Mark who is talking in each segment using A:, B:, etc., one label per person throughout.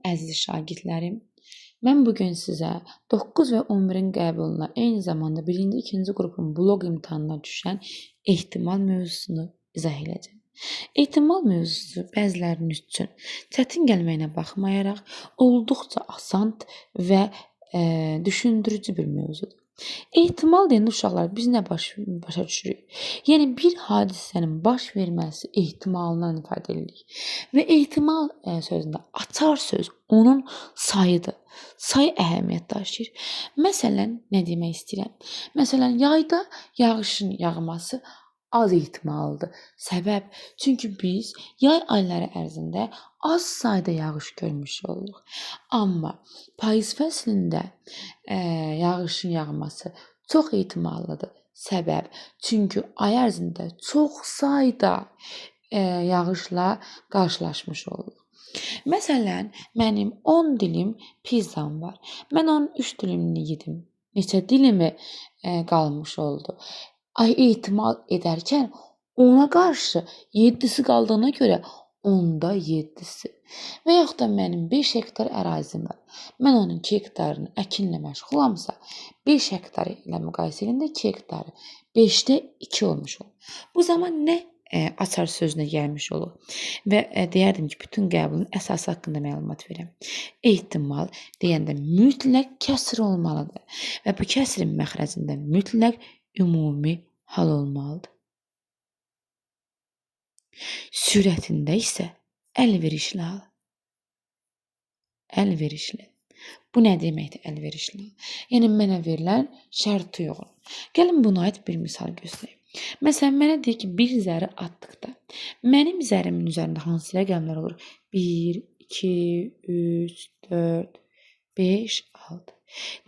A: Əziz şagirdlərim, mən bugün sizə 9 və 11-in qəbuluna, eyni zamanda 1-ci, 2-ci qrupun bloq imtahanına düşən ehtimal mövzusunu izah edəcəm. Ehtimal mövzusu bəziləriniz üçün çətin gəlməyinə baxmayaraq olduqca asan və düşündürücü bir mövzudur. Ehtimal deyəndə uşaqlar biz nə başa düşürük? Yəni bir hadisənin baş verməsi ehtimalından ifadə edirik. Və ehtimal sözündə açar söz onun sayıdır. Sayı əhəmiyyət daşıyır. Məsələn, nə demək istəyirəm? Məsələn, yayda yağışın yağması az ehtimaldır. Səbəb, çünki biz yay ayları ərzində az sayda yağış görmüş oluruq. Amma payız fəslində yağışın yağması çox ehtimallıdır. Səbəb, çünki ay ərzində çox sayda yağışla qarşılaşmış oluruq. Məsələn, mənim 10 dilim pizzam var. Mən onun 3 dilimini yedim. Neçə dilimi qalmış oldu? Ay ehtimal edərkən ona qarşı 7-si qaldığına görə onda 7-si. Və yaxud da mənim 5 hektar ərazim var. Mən onun 2 hektarını əkinlə məşğulamsa, 5 hektarı ilə müqayisə edəndə 2 hektarı 5-də 2 olmuş olur. Bu zaman nə açar sözünə gəlmiş olur. Və deyərdim ki, bütün qəbulun əsası haqqında məlumat verirəm. Ehtimal deyəndə mütləq kəsr olmalıdır və bu kəsrin məxrəcində mütləq ümumi hal olmalıdır. Sürətində isə əlverişli hal. Əlverişli. Bu nə deməkdir əlverişli? Yəni mənə verilən şərti uyğun. Gəlin buna aid bir misal göstəreyim. Məsələn, mənə deyir ki, bir zəri atdıqda mənim zərimin üzərində hansı rəqəmlər olur? 1, 2, 3, 4, 5, 6.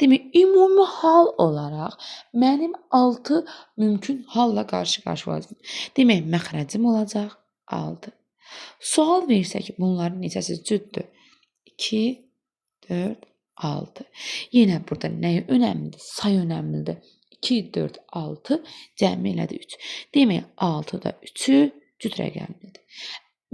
A: Demək, ümumi hal olaraq mənim 6 mümkün halla qarşı-qarşı olacaq. Demək, məxrəcim olacaq 6. Sual versə ki, bunların neçəsi cüddür? 2, 4, 6. Yenə burada nəyə önəmlidir? Say önəmlidir. 2, 4, 6 cəmi elədi 3. Demək, 6-da 3-ü cüt rəqəmlidir.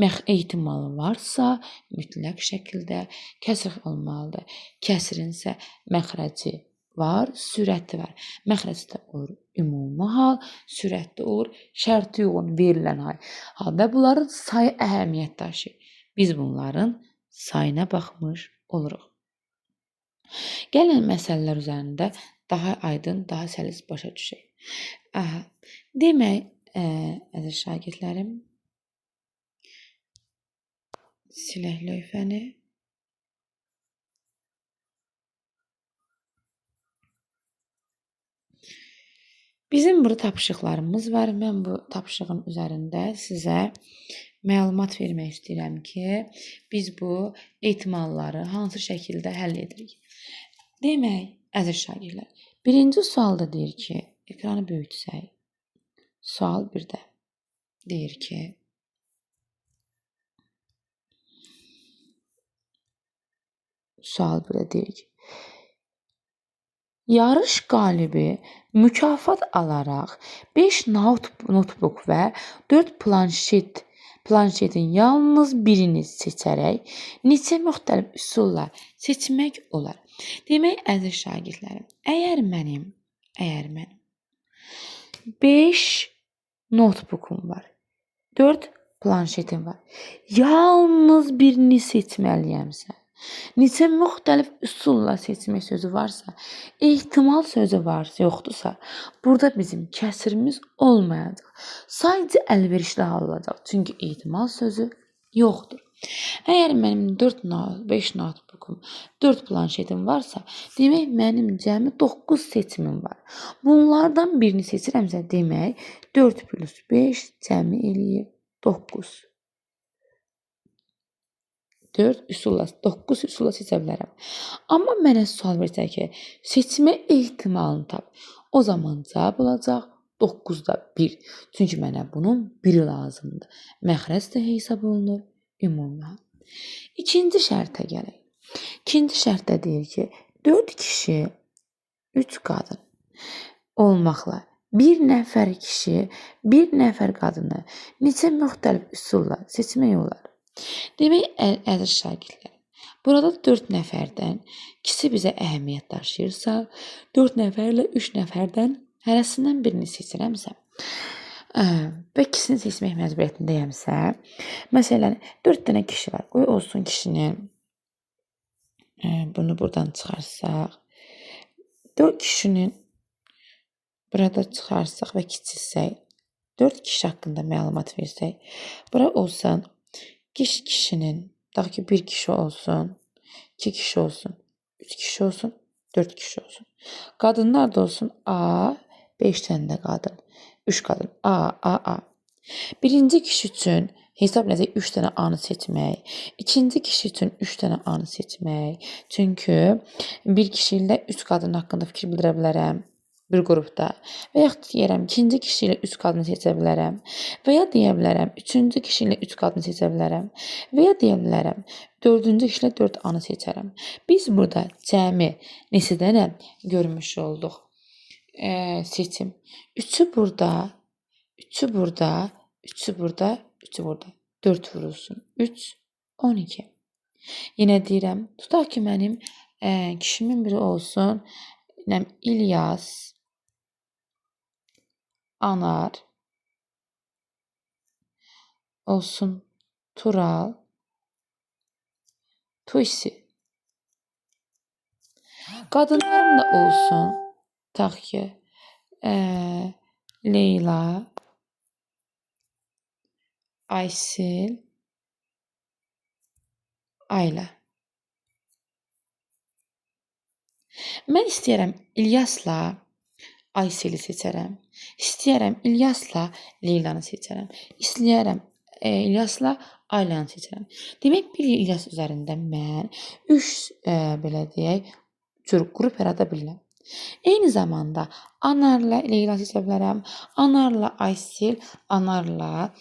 A: Ehtimalı varsa, mütləq şəkildə kəsr olmalıdır. Kəsrin isə məxrəci var, sürəti var. Məxrəcdə olur ümumi hal, sürətdə olur şərti uyğun verilən hal. Və bunların sayı əhəmiyyət daşıyır. Biz bunların sayına baxmış oluruq. Gəlin məsələlər üzərində daha aydın, daha səlis başa düşək. Demək, əziz şagirdlərim, silək lövhəni. Bizim burada tapşırıqlarımız var. Mən bu tapşırığın üzərində sizə məlumat vermək istəyirəm ki, biz bu ehtimalları hansı şəkildə həll edirik. Demək, əziz şagirdlər, birinci sualda deyir ki, ekranı böyütsək, sual 1-də deyir ki, yarış qalibi mükafat alaraq 5 notebook və 4 planşetin yalnız birini seçərək neçə müxtəlif üsulla seçmək olar. Demək, əziz şagirdlərim, əgər mənim 5 notebookum var, 4 planşetim var, yalnız birini seçməliyəmsə, neçə müxtəlif üsulla seçmək sözü varsa, ehtimal sözü varsa, yoxdursa, burada bizim kəsrimiz olmayacaq. Sadəcə əlverişli hal olacaq. Çünki ehtimal sözü yoxdur. Əgər mənim 5 notebookum, 4 planşetim varsa, demək mənim cəmi 9 seçimim var. Bunlardan birini seçirəmsə, demək 4 plus 5 cəmi eləyir 9. 9 üsulla seçə bilərəm. Amma mənə sual versə ki, seçmə ehtimalını tap. O zaman cavab olacaq 9-da 1. Çünki mənə bunun 1-i lazımdır. Məxrəc də hesab olunur, ümumi hal. İkinci şərtə gələk. İkinci şərtdə deyir ki, 4 kişi, 3 qadın olmaqla 1 nəfər kişi, 1 nəfər qadını neçə müxtəlif üsulla seçmək olar? Demək, əziz şagirdlər, Burada 4 nəfərdən ikisi bizə əhəmiyyət daşıyırsa, 4 nəfərlə 3 nəfərdən hərəsindən birini seçirəmsə və ikisini seçmək məcburiyyətindəyəmsə, məsələn, 4 dənə kişi var. Qoy olsun kişinin bunu buradan çıxarsaq, 4 kişinin burada çıxarsaq və kiçilsək, 4 kişi haqqında məlumat versək, bura olsun kişinin, daha ki 1 kişi olsun, 2 kişi olsun, 3 kişi olsun, 4 kişi olsun. Qadınlar da olsun A, 5 dənə də qadın, 3 qadın, A. Birinci kişi üçün hesab edək 3 dənə A-nı seçmək. İkinci kişi üçün 3 dənə A-nı seçmək. Çünki bir kişi ilə 3 qadın haqqında fikir bildirə bilərəm bir qrupda. Və yaxud deyərəm, ikinci kişi ilə 3 qadını seçə bilərəm. Və ya deyə bilərəm, üçüncü kişi ilə 3 qadını seçə bilərəm. Və ya deyə bilərəm, dördüncü kişi ilə 4 anı seçərəm. Biz burada cəmi neçə dənə görmüş olduq seçim. 3-ü burada, 3-ü burada, 3-ü burada, 3-ü burada. 4 vurulsun. 3, 12. Yenə deyirəm, tutaq ki, mənim kişimin biri olsun, İlyas, Anar, olsun Tural, Tuysi. Qadınlarım da olsun, tutaq ki, Leyla, Aysil, Ayla. Mən istəyərəm İlyasla Ayseli seçərəm. İstəyərəm İlyasla Leylanı seçərəm. İstəyərəm İlyasla Aylanı seçərəm. Demək, bir İlyas üzərində mən 3 belə deyək, cür qrup yarada bilirəm. Eyni zamanda Anarla Leyla seçə bilərəm. Anarla Aysil, Anarla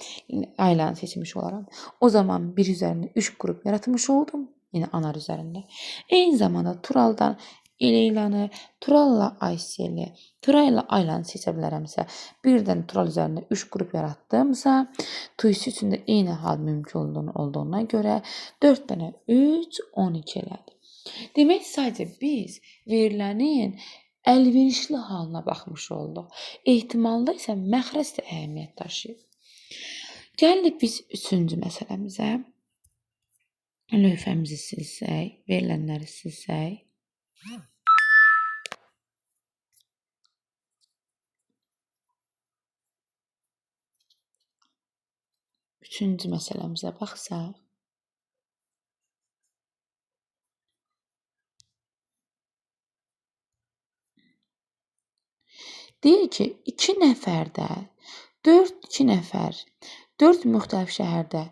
A: Aylanı seçmiş olaram. O zaman bir üzərində 3 qrup yaratmış oldum. Yenə Anar üzərində. Eyni zamanda Turaldan Leylanı, Turalla Ayseli, Turayla Aylanı seçə bilərəmsə, birdən Tural üzərində 3 qrup yaratdımsa, Tuysi üçün də eyni hal mümkün olduğuna görə 4 dənə 3, 12 elədi. Demək, sadəcə biz verilənin əlverişli halına baxmış olduq. Ehtimalda isə məxrəc də əhəmiyyət daşıyır. Gəlirik biz 3-cü məsələmizə. Lövhəmizi silsək, verilənləri silsək. 3-cü məsələmizə baxsaq. Deyir ki, 2 nəfərdə 2 nəfər 4 müxtəlif şəhərdə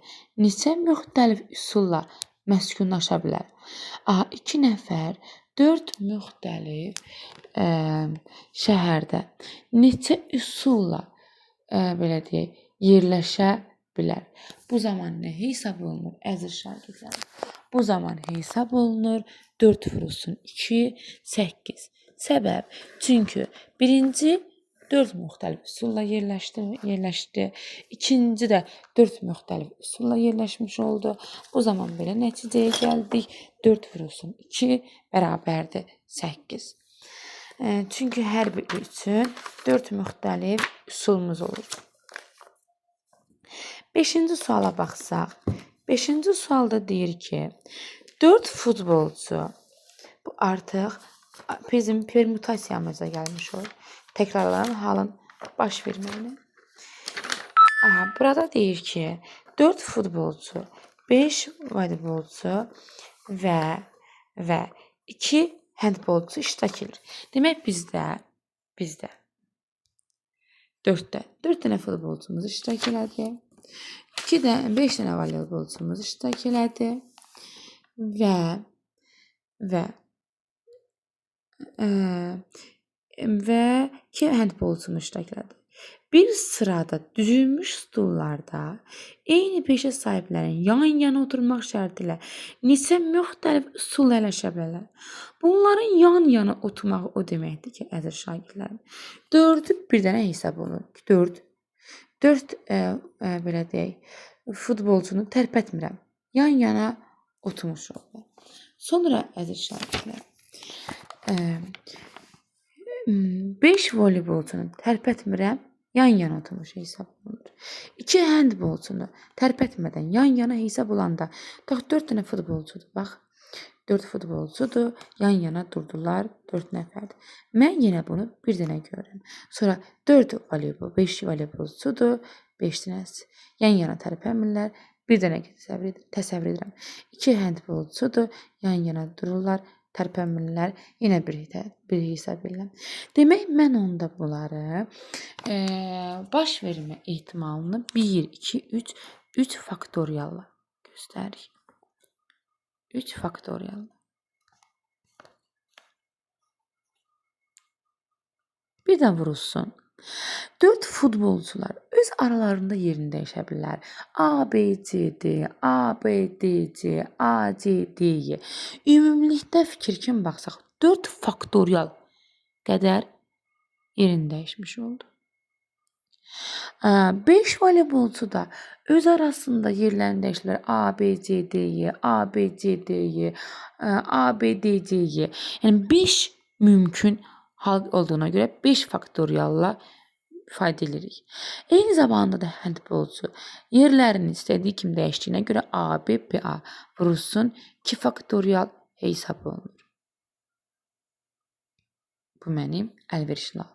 A: neçə müxtəlif üsulla məskunlaşa bilər? 2 nəfər 4 müxtəlif şəhərdə neçə üsulla belə deyək, yerləşə bilər? Bu zaman nə hesab olunur əziz şagirdlərim? Bu zaman hesab olunur 4 vurulsun 2, 8. Səbəb, çünki birinci 4 müxtəlif üsulla yerləşdi. İkinci də 4 müxtəlif üsulla yerləşmiş oldu. O zaman belə nəticəyə gəldik. 4 vurulsun 2 bərabərdir 8. Çünki hər biri üçün 4 müxtəlif üsulumuz olur. 5-ci suala baxsaq. 5-ci sualda deyir ki, 4 futbolçu, bu artıq bizim permütasiyamıza gəlmiş olur. Təkrarlanan halın baş verməyini. Burada deyir ki, 4 futbolçu, 5 voleybolçu və 2 handbolçu iştirak edir. Demək, bizdə 4 dənə futbolçumuz iştirak elədi. 5 dənə voleybolçumuz iştirak elədi və 2 handbolçumuz iştirak elədi. Bir sırada düzülmüş stullarda eyni peşə sahiblərinin yan-yana oturmaq şərti ilə neçə müxtəlif üsul əlləşə bilər? Bunların yan-yana oturmağı o deməkdir ki, əziz şagirdlərim, 4-ü bir dənə hesab olunur. 4 belə deyək, futbolçunu tərpətmirəm. Yan-yana oturmuş olurlar. Sonra əziz şagirdlər, 5 voleybolçunu tərpətmirəm, yan-yana oturmuş hesab olunur. 2 handbolçunu tərpətmədən yan-yana hesab olanda, 4 dənə futbolçudur, bax. 4 futbolçudur, yan-yana durdular, 4 nəfərdir. Mən yenə bunu bir dənə görürəm. Sonra 4 voleybol, 5 voleybolçudur, 5 dənəsi. Yan-yana tərpənmirlər, bir dənə təsəvvür edirəm. 2 handbolçudur, yan-yana dururlar, tərpənmirlər, yenə bir hesab edirəm. Demək, mən onda bunları baş vermə ehtimalını 1, 2, 3 faktorialla göstəririk. 3 faktorial. Birdən vurulsun. 4 futbolçular öz aralarında yerini dəyişə bilər. A, B, C, D, A, B, D, C, A, C, D, Y. Ümumilikdə fikir kimi baxsaq, 4 faktorial qədər yerini dəyişmiş oldu. 5 voleybolçu da öz arasında yerlərini dəyişdilər. A, B, C, D, Y, A, B, C, D, Y, A, B, D, C, Y. Yəni 5 mümkün hal olduğuna görə 5 faktorialla ifadə edirik. Eyni zamanda da handbolçu yerlərini istədiyi kimi dəyişdiyinə görə A, B, B, A vurulsun 2 faktorial hesab olunur. Bu mənim əlverişli halım.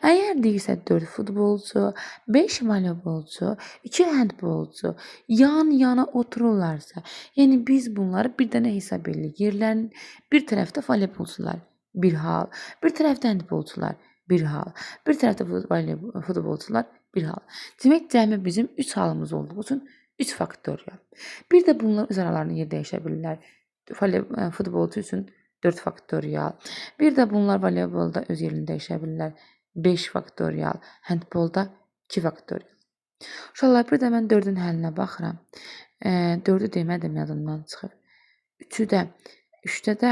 A: Əgər deyirsə 4 futbolçu, 5 voleybolçu, 2 handbolçu yan-yana otururlarsa, yəni biz bunları bir dənə hesab edirik. Yerlərin bir tərəfdə voleybolçular bir hal, bir tərəfdə handbolçular bir hal, bir tərəfdə futbolçular bir hal. Demək, cəmi bizim 3 halımız olduğu üçün 3 faktorial. Bir də bunlar öz aralarını yer dəyişə bilirlər. Futbolçu üçün 4 faktorial. Bir də bunlar voleybolda öz yerini dəyişə bilirlər. 5 faktorial. Handbolda 2 faktorial. Uşaqlar, bir də mən 4-ün həllinə baxıram. 4-ü demədim, yadımdan çıxır. 3-də də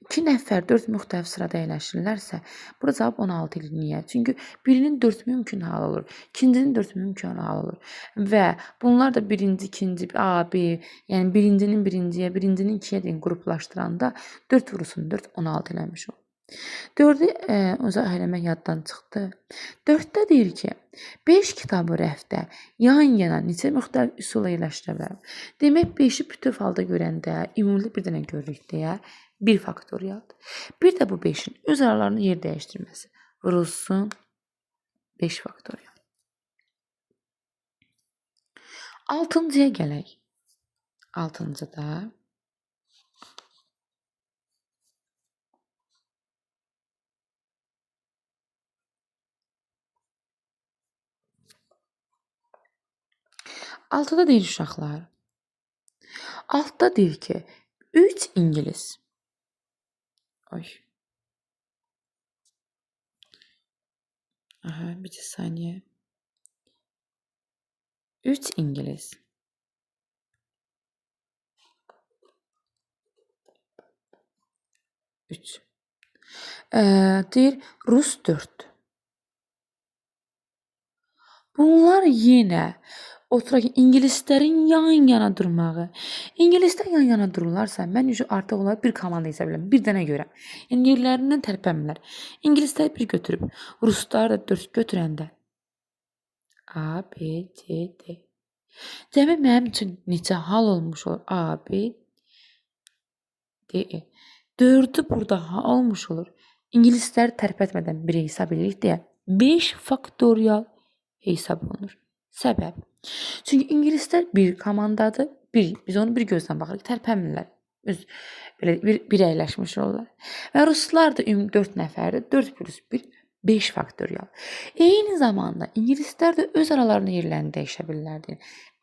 A: 2 nəfər 4 müxtəlif sırada əyləşirlərsə, burada cavab 16 ilə niyə? Çünki birinin 4 mümkün halı olur, ikincinin 4 mümkün halı olur. Və bunlar da birinci, ikinci, A, B, yəni birincinin birinciyə, birincinin ikiyə deyin qruplaşdıranda 4 vurulsun 4, 16 eləmiş olur. 4-ü uzaq eləmək yaddan çıxdı. 4-də deyir ki, 5 kitabı rəfdə yan-yana neçə müxtəlif üsulla yerləşdirə bilərəm. Demək, 5-i bütöv halda görəndə ümumi bir dənə görürük deyə 1 faktorialdır. Bir də bu 5-in öz aralarını yer dəyişdirməsi. Vurulsun 5 faktorial. 6-cıya gələk. 6-cıda Altıda deyir uşaqlar. Altıda deyir ki, 3 İngilis. Bir saniye. 3 İngilis. 3. Deyir Rus 4. Bunlar yenə oturaq ki, ingilislərin yan-yana durmağı. İngilislər yan-yana dururlarsa, mən artıq onları bir komanda hesab edirəm. Bir dənə görəm. Yəni yerlərindən tərpənmirlər. İngilislər 1 götürüb, ruslar da 4 götürəndə A, B, C, D. Cəmi mənim üçün neçə hal olmuş olur? A, B, D, E. 4-ü burada hal olmuş olur. İngilisləri tərpətmədən 1 hesab edirik deyə 5 faktorial hesab olunur. Səbəb. Çünki ingilislər bir komandadır. Biz onu bir gözdən baxırıq. Tərpənmirlər. Belə bir əyləşmiş olurlar. Və ruslar da 4 nəfərdir. 4 plus 1, 5 faktorial. Eyni zamanda ingilislər də öz aralarında yerlərini dəyişə bilirlər.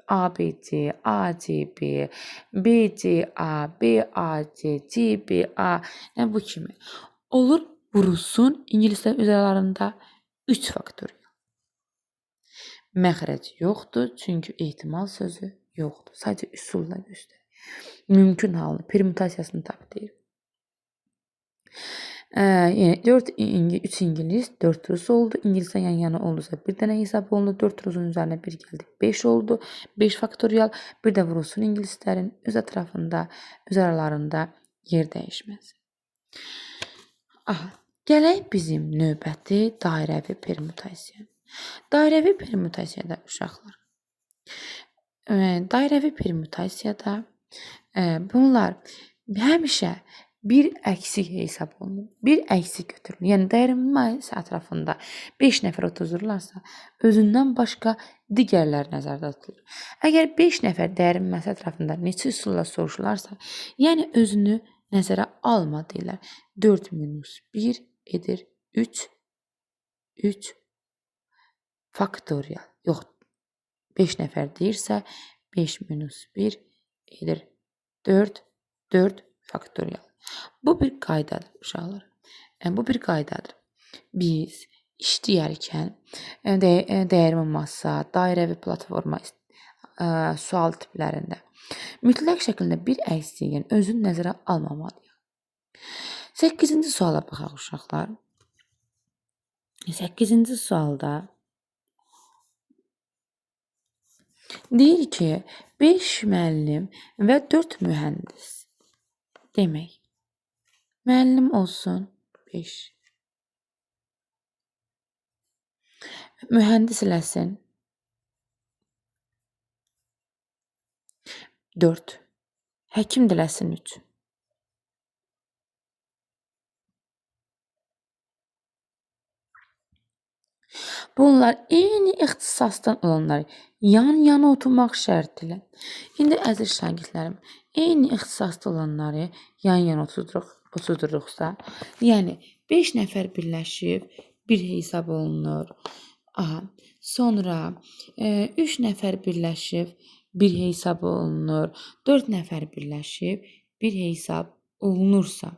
A: A, B, C, A, C, B, B, C, A, B, A, C, C, B, A. Yəni bu kimi. Olur, vurulsun ingilislər öz aralarında 3 faktorial. Məxrəc yoxdur, çünki ehtimal sözü yoxdur. Sadəcə üsulla göstərir. Mümkün halını, permütasiyasını tap deyir. Yəni 3 İngilis, 4 Rus oldu. İngilislər yan-yana oldusa bir dənə hesab olundu. 4 Rusun üzərinə 1 gəldi. 5 oldu. 5 faktorial. Bir də vurulsun ingilislərin öz ətrafında, öz aralarında yer dəyişməsi. Aha, gələk bizim növbəti dairəvi permütasiyaya. Dairəvi permütasiyada uşaqlar. Dairəvi permütasiyada bunlar həmişə bir əksik hesab olunur. Bir əksik götürülür. Yəni dəyirmansı ətrafında 5 nəfər otururlarsa, özündən başqa digərləri nəzərdə tutulur. Əgər 5 nəfər dəyirmansı ətrafında neçə üsulla soruşularsa, yəni özünü nəzərə alma deyirlər. 4 minus 1 edir 3 faktorial. Yox, 5 nəfər deyirsə 5 minus 1 edir 4 faktorial. Bu bir qaydadır uşaqlar. Bu bir qaydadır. Biz işləyərkən dəyirmi massa, dairəvi platforma sual tiplərində mütləq şəkildə bir əksiyin özünü nəzərə almamalıyıq. 8-ci suala baxaq uşaqlar. 8-ci sualda deyir ki, 5 müəllim və 4 mühəndis. Demək, müəllim olsun 5. Mühəndis eləsin 4. Həkim eləsin 3. Bunlar eyni ixtisasdan olanlar yan-yana oturmaq şərti ilə. İndi əziz şagirdlərim, eyni ixtisasda olanları yan-yana oturduruqsa, yəni 5 nəfər birləşib bir hesab olunur. Sonra 3 nəfər birləşib bir hesab olunur. 4 nəfər birləşib bir hesab olunursa,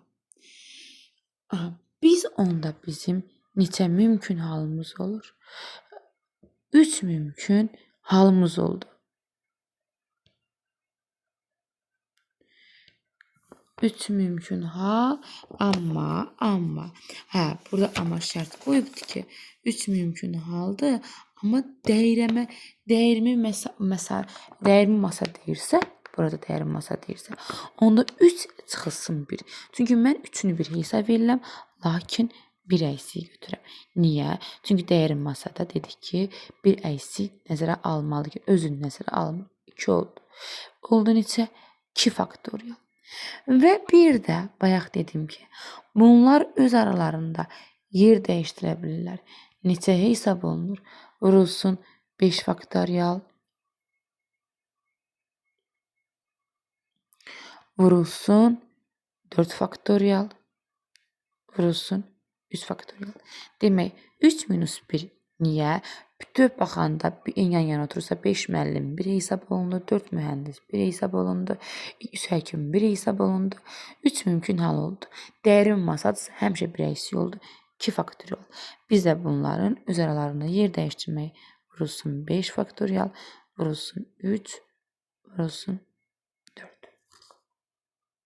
A: biz onda bizim neçə mümkün halımız olur? 3 mümkün halımız oldu. 3 mümkün hal, amma. Burada amma şərt qoyubdur ki, 3 mümkün haldır, amma dəyirmi masa deyirsə, burada dəyirmi masa deyirsə, onda 3 çıxılsın 1. Çünki mən 3-ünü bir hesab edirəm, lakin bir əksik götürəm. Niyə? Çünki dəyirmi masada dedik ki, bir əksik nəzərə almalı ki, özünü nəzərə almalı. 2 oldu. Oldu neçə? 2 faktorial. Və bir də bayaq dedim ki, bunlar öz aralarında yer dəyişdirə bilirlər. Neçə hesab olunur? Vurulsun 5 faktorial. Vurulsun 4 faktorial. Vurulsun 3 faktorial. Demək, 3 minus 1 niyə? Bütöv baxanda yan-yana oturursa 5 müəllim bir hesab olundu, 4 mühəndis bir hesab olundu, 3 həkim bir hesab olundu, 3 mümkün hal oldu. Dəyirmi masadırsa həmişə bir əksik oldu, 2 faktorial. Biz də bunların öz aralarında yer dəyişdirmək vurulsun 5 faktorial, vurulsun 3, vurulsun